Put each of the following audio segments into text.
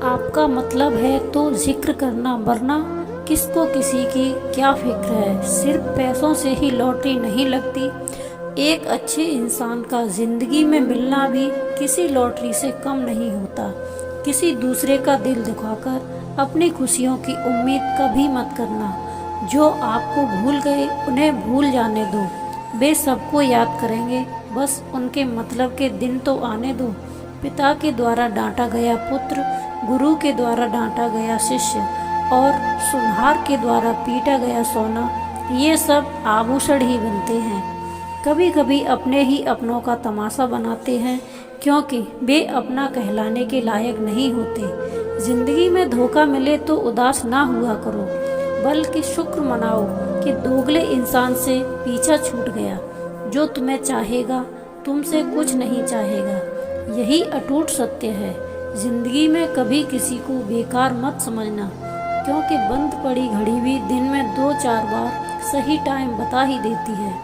आपका मतलब है तो जिक्र करना, वरना किसको किसी की क्या फिक्र है। सिर्फ पैसों से ही लॉटरी नहीं लगती। एक अच्छे इंसान का जिंदगी में मिलना भी किसी लॉटरी से कम नहीं होता। किसी दूसरे का दिल दुखाकर अपनी खुशियों की उम्मीद कभी मत करना। जो आपको भूल गए उन्हें भूल जाने दो। वे सबको याद करेंगे, बस उनके मतलब के दिन तो आने दो। पिता के द्वारा डांटा गया पुत्र, गुरु के द्वारा डांटा गया शिष्य और सुनार के द्वारा पीटा गया सोना, ये सब आभूषण ही बनते हैं। कभी कभी अपने ही अपनों का तमाशा बनाते हैं, क्योंकि वे अपना कहलाने के लायक नहीं होते। जिंदगी में धोखा मिले तो उदास ना हुआ करो, बल्कि शुक्र मनाओ कि दोगले इंसान से पीछा छूट गया। जो तुम्हें चाहेगा तुमसे कुछ नहीं चाहेगा, यही अटूट सत्य है। जिंदगी में कभी किसी को बेकार मत समझना, क्योंकि बंद पड़ी घड़ी भी दिन में 2-4 बार सही टाइम बता ही देती है।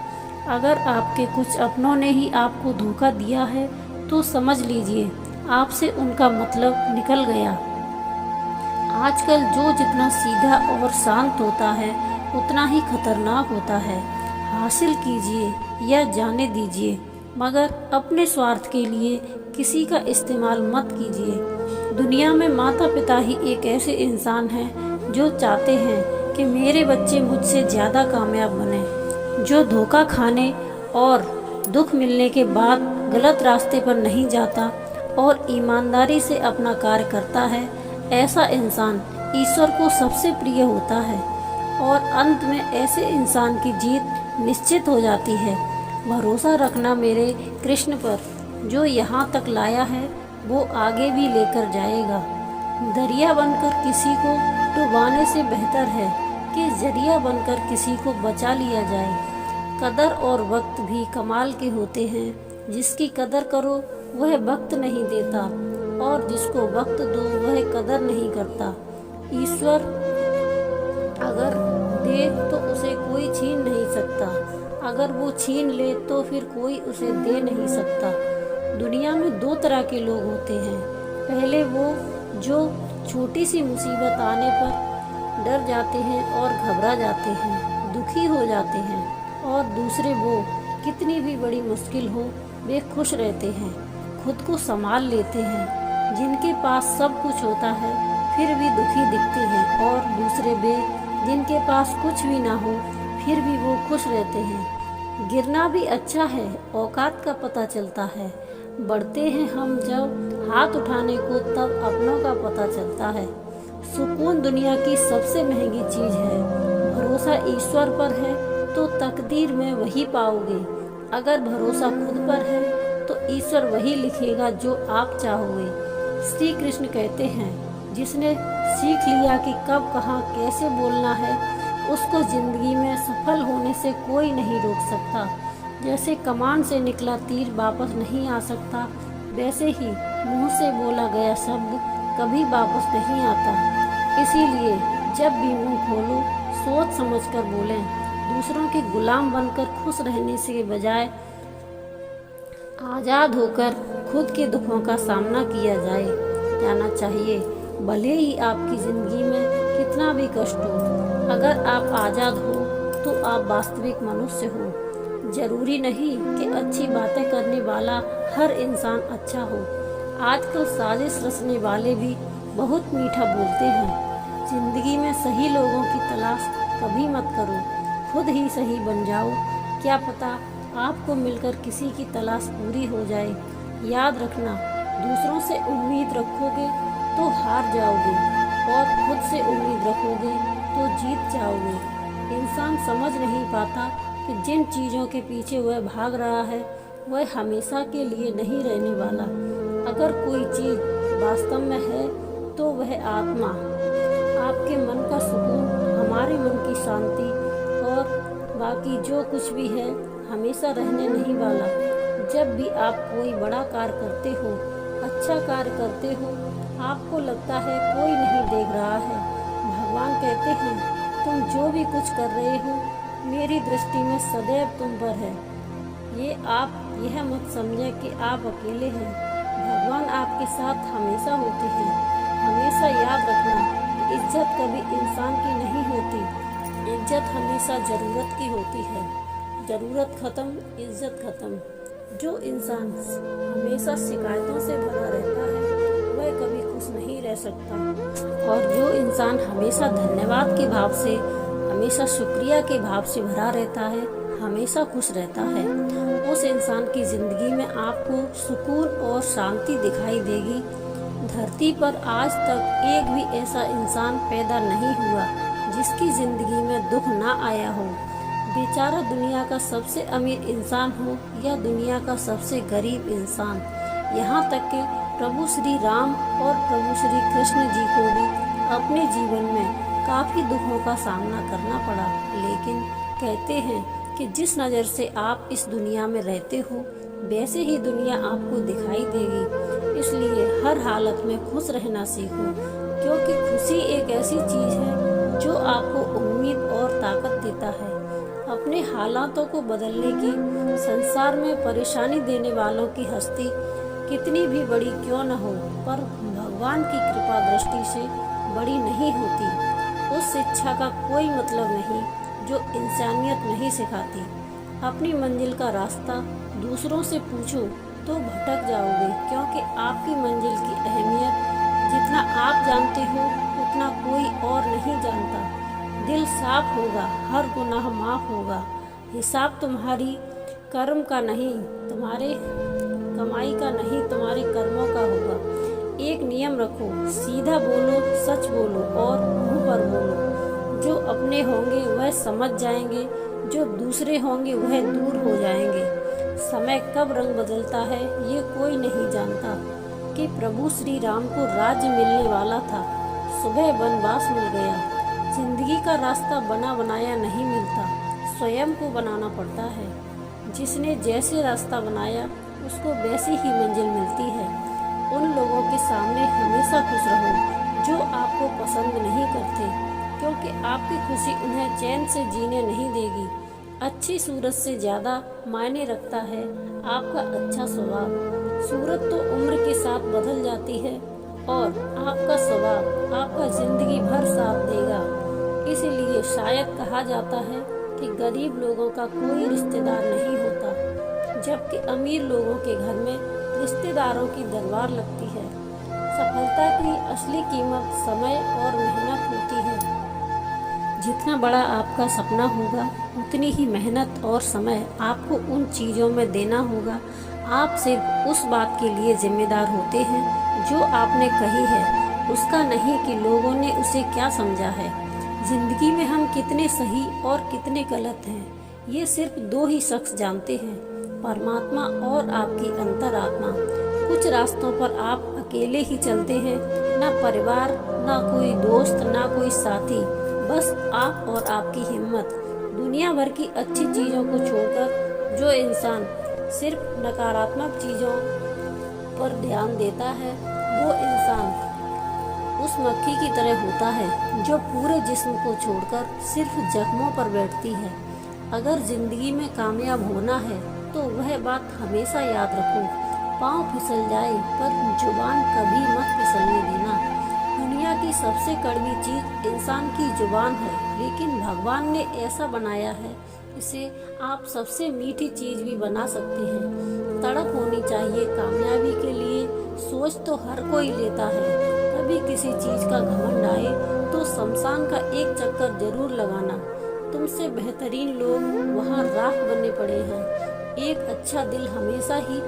अगर आपके कुछ अपनों ने ही आपको धोखा दिया है तो समझ लीजिए आपसे उनका मतलब निकल गया। आजकल जो जितना सीधा और शांत होता है उतना ही खतरनाक होता है। हासिल कीजिए या जाने दीजिए, मगर अपने स्वार्थ के लिए किसी का इस्तेमाल मत कीजिए। दुनिया में माता पिता ही एक ऐसे इंसान हैं जो चाहते हैं कि मेरे बच्चे मुझसे ज़्यादा कामयाब बने। जो धोखा खाने और दुख मिलने के बाद गलत रास्ते पर नहीं जाता और ईमानदारी से अपना कार्य करता है, ऐसा इंसान ईश्वर को सबसे प्रिय होता है और अंत में ऐसे इंसान की जीत निश्चित हो जाती है। भरोसा रखना मेरे कृष्ण पर, जो यहाँ तक लाया है वो आगे भी लेकर जाएगा। दरिया बनकर किसी को डुबाने से बेहतर है कि जरिया बनकर किसी को बचा लिया जाए। कदर और वक्त भी कमाल के होते हैं। जिसकी कदर करो वह वक्त नहीं देता, और जिसको वक्त दो वह कदर नहीं करता। ईश्वर अगर दे तो उसे कोई छीन नहीं सकता, अगर वो छीन ले तो फिर कोई उसे दे नहीं सकता। दुनिया में 2 तरह के लोग होते हैं। पहले वो जो छोटी सी मुसीबत आने पर डर जाते हैं और घबरा जाते हैं, दुखी हो जाते हैं, और दूसरे वो कितनी भी बड़ी मुश्किल हो वे खुश रहते हैं, खुद को संभाल लेते हैं। जिनके पास सब कुछ होता है फिर भी दुखी दिखते हैं, और दूसरे वे जिनके पास कुछ भी ना हो फिर भी वो खुश रहते हैं। गिरना भी अच्छा है, औकात का पता चलता है। बढ़ते हैं हम जब हाथ उठाने को तब अपनों का पता चलता है। सुकून दुनिया की सबसे महंगी चीज़ है। भरोसा ईश्वर पर है तो तकदीर में वही पाओगे। अगर भरोसा खुद पर है तो ईश्वर वही लिखेगा जो आप चाहोगे। श्री कृष्ण कहते हैं, जिसने सीख लिया कि कब कहाँ कैसे बोलना है, उसको जिंदगी में सफल होने से कोई नहीं रोक सकता। जैसे कमान से निकला तीर वापस नहीं आ सकता, वैसे ही मुंह से बोला गया शब्द कभी वापस नहीं आता। इसीलिए जब भी मुंह खोलो सोच समझकर बोलें। दूसरों के गुलाम बनकर खुश रहने से बजाय आज़ाद होकर खुद के दुखों का सामना किया जाना चाहिए, भले ही आपकी ज़िंदगी में कितना भी कष्ट हो। अगर आप आज़ाद हो तो आप वास्तविक मनुष्य हो। जरूरी नहीं कि अच्छी बातें करने वाला हर इंसान अच्छा हो। आजकल साजिश रचने वाले भी बहुत मीठा बोलते हैं। जिंदगी में सही लोगों की तलाश कभी मत करो, खुद ही सही बन जाओ। क्या पता आपको मिलकर किसी की तलाश पूरी हो जाए। याद रखना, दूसरों से उम्मीद रखोगे तो हार जाओगे, और खुद से उम्मीद रखोगे तो जीत जाओगे। इंसान समझ नहीं पाता कि जिन चीज़ों के पीछे वह भाग रहा है वह हमेशा के लिए नहीं रहने वाला। अगर कोई चीज़ वास्तव में है तो वह आत्मा, आपके मन का सुकून, हमारे मन की शांति, और बाकी जो कुछ भी है हमेशा रहने नहीं वाला। जब भी आप कोई बड़ा कार्य करते हो, अच्छा कार्य करते हो, आपको लगता है कोई नहीं देख रहा है। भगवान कहते हैं, तुम जो भी कुछ कर रहे हो मेरी दृष्टि में सदैव तुम पर है। ये आप यह मत समझें कि आप अकेले हैं। भगवान आपके साथ हमेशा होते हैं, हमेशा इज्जत कभी इंसान की नहीं होती, इज्जत हमेशा ज़रूरत की होती है। ज़रूरत ख़त्म, इज्जत ख़त्म। जो इंसान हमेशा शिकायतों से भरा रहता है वह कभी खुश नहीं रह सकता, और जो इंसान हमेशा धन्यवाद के भाव से, हमेशा शुक्रिया के भाव से भरा रहता है, हमेशा खुश रहता है। उस इंसान की ज़िंदगी में आपको सुकून और शांति दिखाई देगी। धरती पर आज तक एक भी ऐसा इंसान पैदा नहीं हुआ जिसकी ज़िंदगी में दुख ना आया हो। बेचारा दुनिया का सबसे अमीर इंसान हो या दुनिया का सबसे गरीब इंसान, यहाँ तक कि प्रभु श्री राम और प्रभु श्री कृष्ण जी को भी अपने जीवन में काफ़ी दुखों का सामना करना पड़ा। लेकिन कहते हैं कि जिस नज़र से आप इस दुनिया में रहते हो वैसे ही दुनिया आपको दिखाई देगी। इसलिए हर हालत में खुश रहना सीखो, क्योंकि खुशी एक ऐसी चीज़ है जो आपको उम्मीद और ताकत देता है। अपने हालातों को बदलने की, संसार में परेशानी देने वालों की हस्ती कितनी भी बड़ी क्यों न हो, पर भगवान की कृपा दृष्टि से बड़ी नहीं होती। उस शिक्षा का कोई मतलब नहीं जो इंसानियत नहीं सिखाती। अपनी मंजिल का रास्ता दूसरों से पूछो तो भटक जाओगे, क्योंकि आपकी मंजिल की अहमियत जितना आप जानते हो उतना कोई और नहीं जानता। दिल साफ होगा, हर गुनाह माफ होगा। हिसाब तुम्हारी कर्म का नहीं, तुम्हारे कमाई का नहीं, तुम्हारे कर्मों का होगा। एक नियम रखो, सीधा बोलो, सच बोलो और मुंह पर बोलो। जो अपने होंगे वह समझ जाएंगे, जो दूसरे होंगे वह दूर हो जाएंगे। समय कब रंग बदलता है ये कोई नहीं जानता। कि प्रभु श्री राम को राज्य मिलने वाला था, सुबह वनवास मिल गया। जिंदगी का रास्ता बना बनाया नहीं मिलता, स्वयं को बनाना पड़ता है। जिसने जैसे रास्ता बनाया उसको वैसी ही मंजिल मिलती है। उन लोगों के सामने हमेशा खुश रहो जो आपको पसंद नहीं करते, क्योंकि आपकी खुशी उन्हें चैन से जीने नहीं देगी। अच्छी सूरत से ज़्यादा मायने रखता है आपका अच्छा स्वभाव। सूरत तो उम्र के साथ बदल जाती है और आपका स्वभाव आपका जिंदगी भर साथ देगा। इसीलिए शायद कहा जाता है कि गरीब लोगों का कोई रिश्तेदार नहीं होता, जबकि अमीर लोगों के घर में रिश्तेदारों की दरबार लगती है। सफलता की असली कीमत समय और मेहनत होती है। जितना बड़ा आपका सपना होगा उतनी ही मेहनत और समय आपको उन चीज़ों में देना होगा। आप सिर्फ उस बात के लिए जिम्मेदार होते हैं जो आपने कही है, उसका नहीं कि लोगों ने उसे क्या समझा है। जिंदगी में हम कितने सही और कितने गलत हैं ये सिर्फ दो ही शख्स जानते हैं, परमात्मा और आपकी अंतरात्मा। कुछ रास्तों पर आप अकेले ही चलते हैं, ना परिवार, ना कोई दोस्त, ना कोई साथी, बस आप और आपकी हिम्मत। दुनिया भर की अच्छी चीज़ों को छोड़कर जो इंसान सिर्फ नकारात्मक चीज़ों पर ध्यान देता है वो इंसान उस मक्खी की तरह होता है जो पूरे जिस्म को छोड़कर सिर्फ जख्मों पर बैठती है। अगर जिंदगी में कामयाब होना है तो वह बात हमेशा याद रखो, पाँव फिसल जाए पर जुबान कभी मत फिसलने देना। दुनिया की सबसे कड़वी चीज़ इंसान की जुबान है, लेकिन भगवान ने ऐसा बनाया है इसे आप सबसे मीठी चीज़ भी बना सकते हैं। तड़प होनी चाहिए कामयाबी के लिए, सोच तो हर कोई लेता है। कभी किसी चीज़ का घमंड आए तो शमशान का एक चक्कर जरूर लगाना। तुमसे बेहतरीन लोग वहाँ राख बने पड़े हैं। एक अच्छा दिल हमेशा ही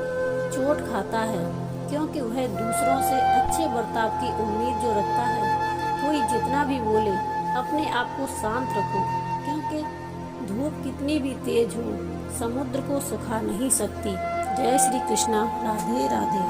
चोट खाता है, क्योंकि वह दूसरों से अच्छे बर्ताव की उम्मीद जो रखता है। कोई जितना भी बोले अपने आप को शांत रखो, क्योंकि धूप कितनी भी तेज हो समुद्र को सुखा नहीं सकती। जय श्री कृष्णा। राधे राधे।